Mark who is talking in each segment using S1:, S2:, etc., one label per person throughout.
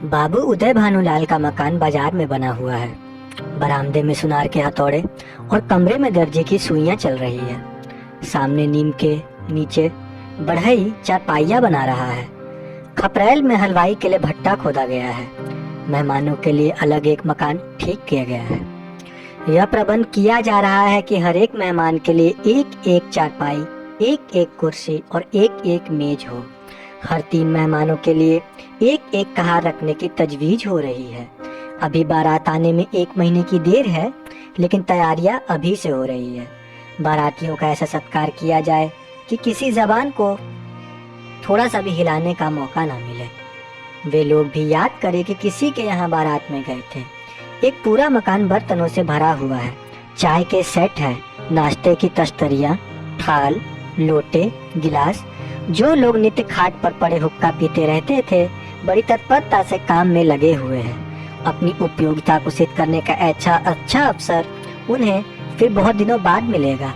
S1: बाबू उदय भानुलाल का मकान बाजार में बना हुआ है। बरामदे में सुनार के हथौड़े और कमरे में दर्जे की सुइयां चल रही है। सामने नीम के नीचे बढ़ई चारपाइया बना रहा है। खपरेल में हलवाई के लिए भट्टा खोदा गया है। मेहमानों के लिए अलग एक मकान ठीक किया गया है। यह प्रबंध किया जा रहा है कि हर एक मेहमान के लिए एक एक चारपाई, एक एक कुर्सी और एक एक मेज हो। हर 3 मेहमानों के लिए एक एक कहार रखने की तजवीज हो रही है। अभी बारात आने में 1 महीने की देर है, लेकिन तैयारियां अभी से हो रही है। बारातियों का ऐसा सत्कार किया जाए कि किसी जबान को थोड़ा सा भी हिलाने का मौका ना मिले। वे लोग भी याद करें कि किसी के यहाँ बारात में गए थे। एक पूरा मकान बर्तनों से भरा हुआ है। चाय के सेट है, नाश्ते की तश्तरियाँ, थाल, लोटे, गिलास। जो लोग नित्य खाट पर पड़े हुक्का पीते रहते थे, बड़ी तत्परता से काम में लगे हुए हैं। अपनी उपयोगिता को सिद्ध करने का अच्छा अवसर उन्हें फिर बहुत दिनों बाद मिलेगा।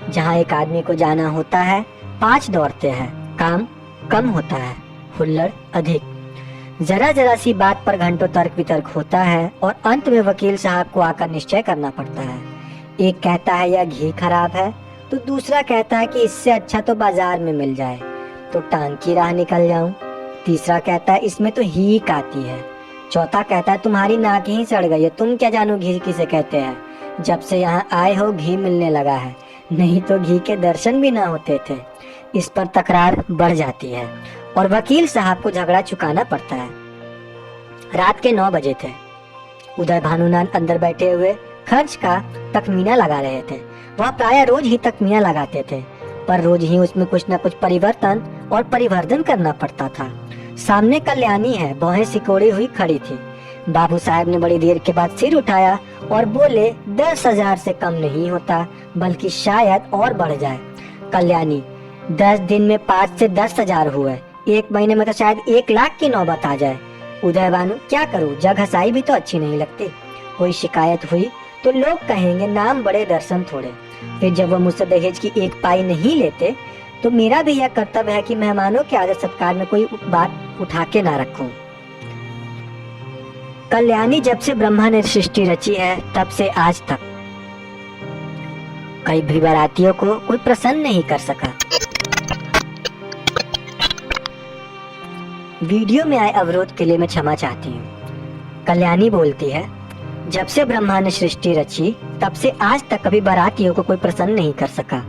S1: जहाँ एक आदमी को जाना होता है, 5 दौड़ते हैं। काम कम होता है, हुल्लड़ अधिक। जरा जरा सी बात पर घंटों तर्क वितर्क होता है और अंत में वकील साहब को आकर निश्चय करना पड़ता है। एक कहता है यह घी खराब है, तो दूसरा कहता है कि इससे अच्छा तो बाजार में मिल जाए तो टांग की राह निकल जाऊं। तीसरा कहता है इसमें तो हीक आती है। चौथा कहता है तुम्हारी नाक ही सड़ गई है, तुम क्या जानो घी किसे कहते हैं। जब से यहाँ आए हो घी मिलने लगा है, नहीं तो घी के दर्शन भी ना होते थे। इस पर तकरार बढ़ जाती है और वकील साहब को झगड़ा चुकाना पड़ता है। रात के 9 बजे थे। उदय भानुलाल अंदर बैठे हुए खर्च का तखमीना लगा रहे थे। वह प्राय रोज ही तखमीना लगाते थे, पर रोज ही उसमें कुछ न कुछ परिवर्तन और परिवर्धन करना पड़ता था। सामने कल्याणी है, भौहें सिकोड़ी हुई खड़ी थी। बाबू साहब ने बड़ी देर के बाद सिर उठाया और बोले 10,000 से कम नहीं होता, बल्कि शायद और बढ़ जाए। कल्याणी, 10 दिन में 5 से 10,000 हुए, 1 महीने में तो शायद 1 लाख की नौबत आ जाए। उदय भानु, क्या करूं, जग हसाई भी तो अच्छी नहीं लगती। कोई शिकायत हुई तो लोग कहेंगे नाम बड़े दर्शन थोड़े। फिर जब वो मुझसे दहेज की 1 पाई नहीं लेते, तो मेरा भी यह कर्तव्य है कि मेहमानों के आदर सत्कार में कोई बात उठा के ना रखूं। कल्याणी, जब से ब्रह्मा ने सृष्टि रची है तब से आज तक कई भी बारातियों को कोई प्रसन्न नहीं कर सका। वीडियो में आए अवरोध के लिए मैं क्षमा चाहती हूँ। कल्याणी बोलती है, जब से ब्रह्मा ने सृष्टि रची तब से आज तक कभी बारातियों को कोई प्रसन्न नहीं कर सका।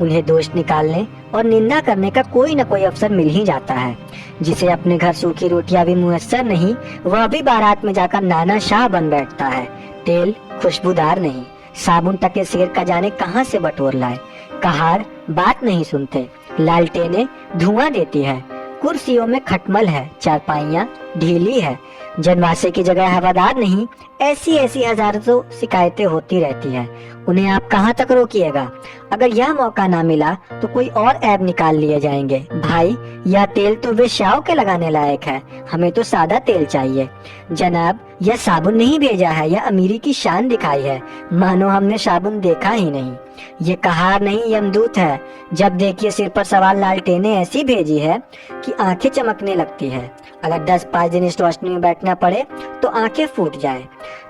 S1: उन्हें दोष निकालने और निंदा करने का कोई न कोई अवसर मिल ही जाता है। जिसे अपने घर सूखी रोटियां भी मुयस्सर नहीं, वह भी बारात में जाकर नाना शाह बन बैठता है। तेल खुशबूदार नहीं, साबुन टके सिर का जाने कहां से बटोर लाए। कहार बात नहीं सुनते, लालटेनें धुआं देती है। कुर्सियों में खटमल है, चारपाइयां ढीली है, जनवासे की जगह हवादार नहीं। ऐसी हजारों शिकायतें होती रहती हैं। उन्हें आप कहां तक रोकिएगा। अगर यह मौका ना मिला तो कोई और ऐब निकाल लिए जाएंगे। भाई, यह तेल तो वेश्याओं के लगाने लायक है, हमें तो सादा तेल चाहिए। जनाब, यह साबुन नहीं भेजा है, यह अमीरी की शान दिखाई है, मानो हमने साबुन देखा ही नहीं। ये कहार नहीं, यमदूत है। जब देखिए सिर पर सवार लालटेनें ऐसी भेजी है कि आंखें चमकने लगती है। अगर 10-5 दिन इस रोशनी में बैठना पड़े तो आंखें फूट जाए।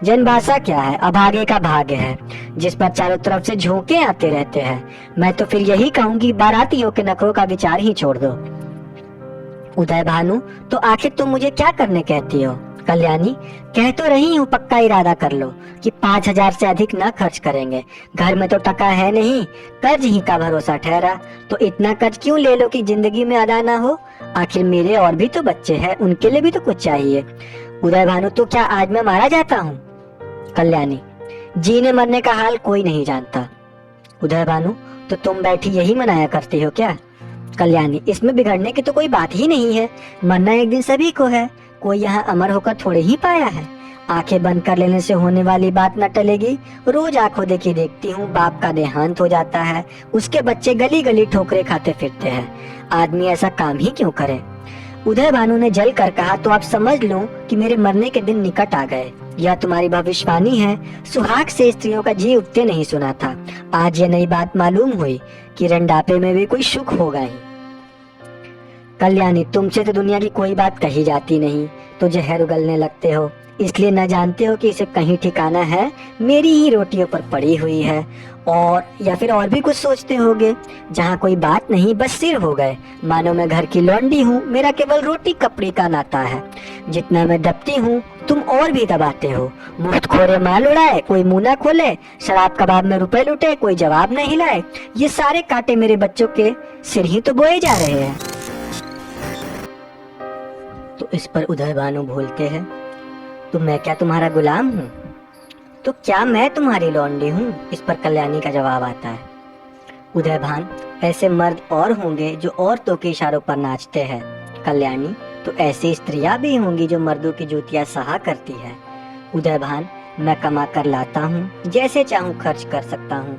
S1: जनभाषा क्या है, अभागे का भाग्य है, जिस पर चारों तरफ से झोंके आते रहते हैं। मैं तो फिर यही कहूंगी, बारातियों के नखरों का विचार ही छोड़ दो। उदय भानु, तो आखिर तुम मुझे क्या करने कहती हो। कल्याणी, कह तो रही हूँ, पक्का इरादा कर लो कि 5,000 से अधिक न खर्च करेंगे। घर में तो टका है नहीं, कर्ज ही का भरोसा ठहरा। तो इतना कर्ज क्यों ले लो कि जिंदगी में अदा ना हो। आखिर मेरे और भी तो बच्चे हैं, उनके लिए भी तो कुछ चाहिए। उदय भानु, तो क्या आज मैं मारा जाता हूँ। कल्याणी, जीने मरने का हाल कोई नहीं जानता। उदय भानु, तो तुम बैठी यही मनाया करती हो क्या। कल्याणी, इसमें बिगड़ने की तो कोई बात ही नहीं है। मरना एक दिन सभी को है, कोई यहाँ अमर होकर थोड़े ही पाया है। आंखें बंद कर लेने से होने वाली बात न टलेगी। रोज आंखों देखी देखती हूँ, बाप का देहांत हो जाता है, उसके बच्चे गली गली ठोकरे खाते फिरते हैं। आदमी ऐसा काम ही क्यों करे। उदय भानु ने जल कर कहा, तो आप समझ लो कि मेरे मरने के दिन निकट आ गए। यह तुम्हारी भविष्यवाणी है। सुहाग से स्त्रियों का जी उठते नहीं सुना था। आज ये नई बात मालूम हुई कि रंडापे में भी कोई सुख होगा ही। कल्याणी, तुमसे तो दुनिया की कोई बात कही जाती नहीं, तो जहर उगलने लगते हो, इसलिए न जानते हो कि इसे कहीं ठिकाना है, मेरी ही रोटियों पर पड़ी हुई है। और या फिर और भी कुछ सोचते होगे, जहाँ कोई बात नहीं, बस सिर हो गए, मानो मैं घर की लौंडी हूँ, मेरा केवल रोटी कपड़ी का नाता है। जितना मैं दबती हूँ तुम और भी दबाते हो। मुफ्त खोरे माल उड़ाए, कोई मुंह ना खोले, शराब कबाब में रुपए लुटे, कोई जवाब नहीं हिलाए, ये सारे कांटे मेरे बच्चों के सिर ही तो बोए जा रहे हैं। तो इस पर उदय भानु बोलते हैं, तो मैं क्या तुम्हारा गुलाम हूँ? तो क्या मैं तुम्हारी लौंडी हूँ? इस पर कल्याणी का जवाब आता है, उदय भान, ऐसे मर्द और होंगे जो औरतों के इशारों पर नाचते हैं। कल्याणी, तो ऐसी स्त्रियां भी होंगी जो मर्दों की जूतियां सहा करती है। उदय भान, मैं कमा कर लाता हूँ, जैसे चाहूँ खर्च कर सकता हूँ,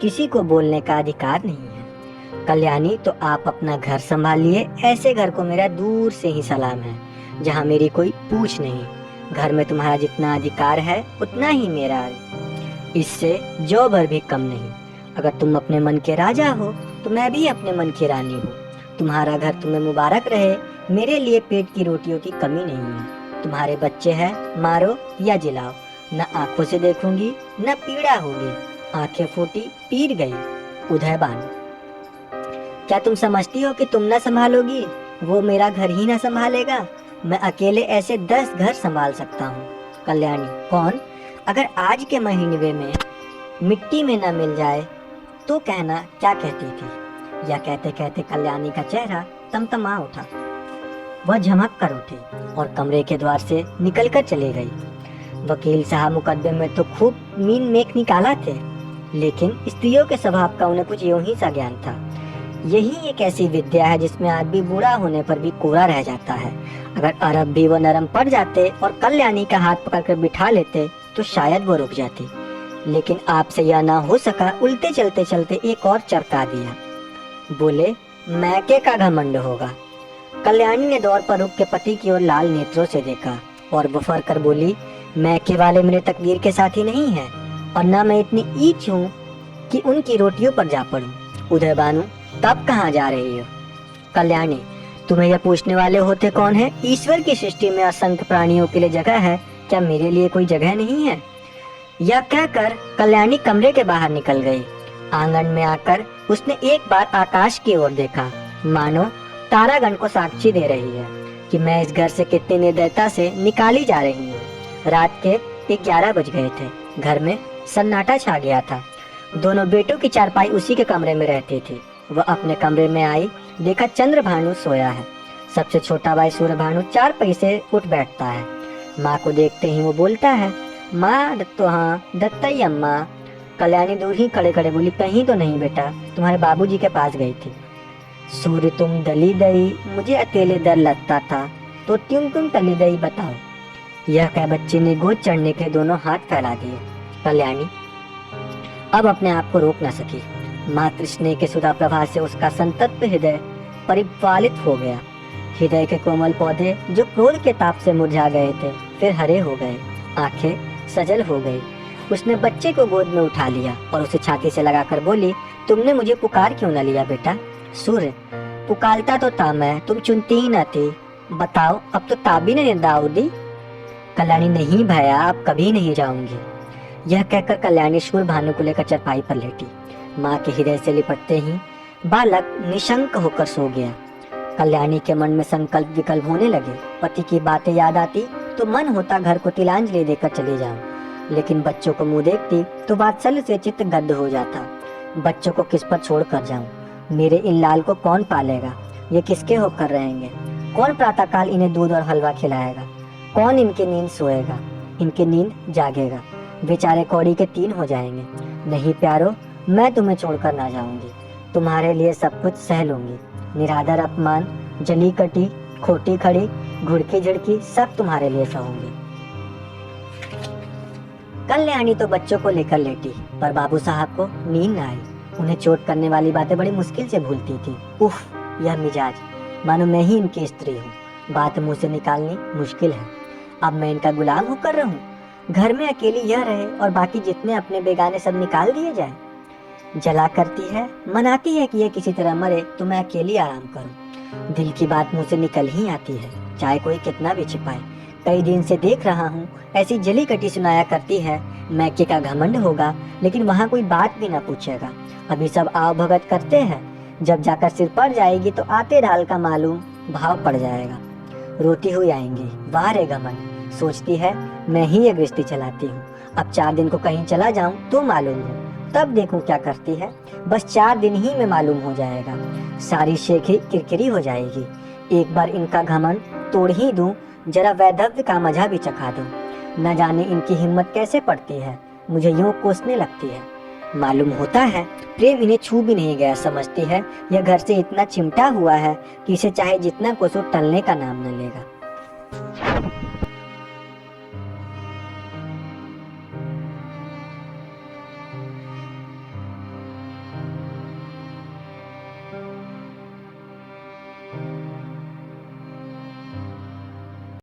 S1: किसी को बोलने का अधिकार नहीं है। कल्याणी, तो आप अपना घर संभालिए, ऐसे घर को मेरा दूर से ही सलाम है, जहाँ मेरी कोई पूछ नहीं। घर में तुम्हारा जितना अधिकार है उतना ही मेरा है, इससे जो भर भी कम नहीं। अगर तुम अपने मन के राजा हो तो मैं भी अपने मन की रानी हूँ। तुम्हारा घर तुम्हें मुबारक रहे, मेरे लिए पेट की रोटियों की कमी नहीं है। तुम्हारे बच्चे हैं, मारो या जिलाओ, न आंखों से देखूंगी न पीड़ा होगी। आंखें फूटी, पीर गई। उदय भानु, क्या तुम समझती हो कि तुम न संभालोगी, वो मेरा घर ही न संभालेगा? मैं अकेले ऐसे 10 घर संभाल सकता हूँ। कल्याणी, कौन? अगर आज के महीने में मिट्टी में न मिल जाए तो कहना क्या कहती थी। यह कहते कहते कल्याणी का चेहरा तमतमा उठा, वह झमक कर उठी और कमरे के द्वार से निकलकर चली गई। वकील साहब मुकदमे में तो खूब मीन मेख निकाला थे, लेकिन स्त्रियों के स्वभाव का उन्हें कुछ यूं ही सा ज्ञान था। यही एक ऐसी विद्या है जिसमें आदमी बूढ़ा होने पर भी कोरा रह जाता है। अगर अरब भी वो नरम पड़ जाते और कल्याणी का हाथ पकड़कर बिठा लेते तो शायद वो रुक जाती, लेकिन आपसे यह ना हो सका। उल्टे चलते चलते एक और चरका दिया। बोले, मैके का घमंड होगा। कल्याणी ने दौर पर रुक के पति की ओर लाल नेत्रों से देखा और बुफर कर बोली, मैके वाले मेरे तकदीर के साथी नहीं है, और न मैं इतनी ईच हूँ कि उनकी रोटियों पर जा पड़ूं। उदय भानु, तब कहाँ जा रही हो? कल्याणी, तुम्हें यह पूछने वाले होते कौन है? ईश्वर की सृष्टि में असंख्य प्राणियों के लिए जगह है, क्या मेरे लिए कोई जगह नहीं है? यह कहकर कल्याणी कमरे के बाहर निकल गई। आंगन में आकर उसने एक बार आकाश की ओर देखा, मानो तारागण को साक्षी दे रही है कि मैं इस घर से कितनी निर्दयता से निकाली जा रही हूँ। रात के 11 बज गए थे। घर में सन्नाटा छा गया था। दोनों बेटों की चारपाई उसी के कमरे में रहती थी। वह अपने कमरे में आई, देखा चंद्र भानु सोया है। सबसे छोटा भाई सूर्य भानु 4 पैसे उठ बैठता है। माँ को देखते ही वो बोलता है, माँ तो हाँ दत्ताई अम्मा। कल्याणी दूर ही खड़े खड़े बोली, कहीं तो नहीं बेटा, तुम्हारे बाबूजी के पास गई थी। सूर्य, तुम दली दई, मुझे अकेले डर लगता था, तो तुम टली दई बताओ। यह कह बच्चे ने गोद चढ़ने के दोनों हाथ फैला दिए। कल्याणी अब अपने आप को रोक न सकी। मातृ स्नेह के सुधा प्रभा से उसका संतप्त हृदय परिपालित हो गया। हृदय के कोमल पौधे जो क्रोध के ताप से मुरझा गए थे, फिर हरे हो गए, आंखें सजल हो गई। उसने बच्चे को गोद में उठा लिया और उसे छाती से लगाकर बोली, तुमने मुझे पुकार क्यों न लिया बेटा? सूर्य, पुकारता तो था मैं, तुम चुनती ही न थी। बताओ, अब तो ताबी ने दाऊदी। कल्याणी, नहीं भैया, अब कभी नहीं जाऊंगी। यह कहकर कल्याणी सूर्य भानु को लेकर चरपाई पर लेटी। माँ के हृदय से लिपटते ही बालक निशंक होकर सो गया। कल्याणी के मन में संकल्प विकल्प होने लगे। पति की बातें याद आती तो मन होता घर को तिलांजलि देकर चले जाऊं, लेकिन बच्चों को मुंह देखती तो वात्सल्य से चित्त गद्द हो जाता। बच्चों को किस पर छोड़ कर जाऊं? मेरे इन लाल को कौन पालेगा? ये किसके होकर रहेंगे? कौन प्रातःकाल इन्हें दूध और हलवा खिलाएगा? कौन इनकी नींद सोएगा, इनकी नींद जागेगा? बेचारे कौड़ी के 3 हो जाएंगे। नहीं प्यारो, मैं तुम्हें छोड़कर ना जाऊंगी। तुम्हारे लिए सब कुछ सह लूंगी। निरादर, अपमान, जली कटी, खोटी खड़ी, घुड़की झिड़की, सब तुम्हारे लिए सहूंगी। कल्याणी तो बच्चों को लेकर लेटी, पर बाबू साहब को नींद न आई। उन्हें चोट करने वाली बातें बड़ी मुश्किल से भूलती थी। उफ, यह मिजाज, मानो मैं ही इनकी स्त्री हूँ। बात मुंह से निकालनी मुश्किल है। अब मैं इनका गुलाम होकर रहूं? घर में अकेली यह रहे और बाकी जितने अपने बेगाने सब निकाल दिए जाए। जला करती है, मनाती है कि ये किसी तरह मरे तो मैं अकेली आराम करूं। दिल की बात मुंह से निकल ही आती है, चाहे कोई कितना भी छिपाए। कई दिन से देख रहा हूँ ऐसी जली कटी सुनाया करती है, मैके का घमंड होगा लेकिन वहाँ कोई बात भी ना पूछेगा। अभी सब आओ भगत करते हैं, जब जाकर सिर पड़ जाएगी तो आते ढाल का मालूम भाव पड़ जाएगा। रोती हुई आएंगी, वाह रे घमंड, सोचती है मैं ही ये गृहस्थी चलाती हूँ। अब 4 दिन को कहीं चला जाऊं तो मालूम हो, तब देखूं क्या करती है। बस 4 दिन ही में मालूम हो जाएगा, सारी शेखी किरकिरी हो जाएगी। एक बार इनका घमंड तोड़ ही दूं, जरा वैधव्य का मजा भी चखा दूं। न जाने इनकी हिम्मत कैसे पड़ती है, मुझे यूं कोसने लगती है। मालूम होता है प्रेम इन्हें छू भी नहीं गया, समझती है यह घर से इतना चिमटा हुआ है कि इसे चाहे जितना कोसो टलने का नाम न लेगा।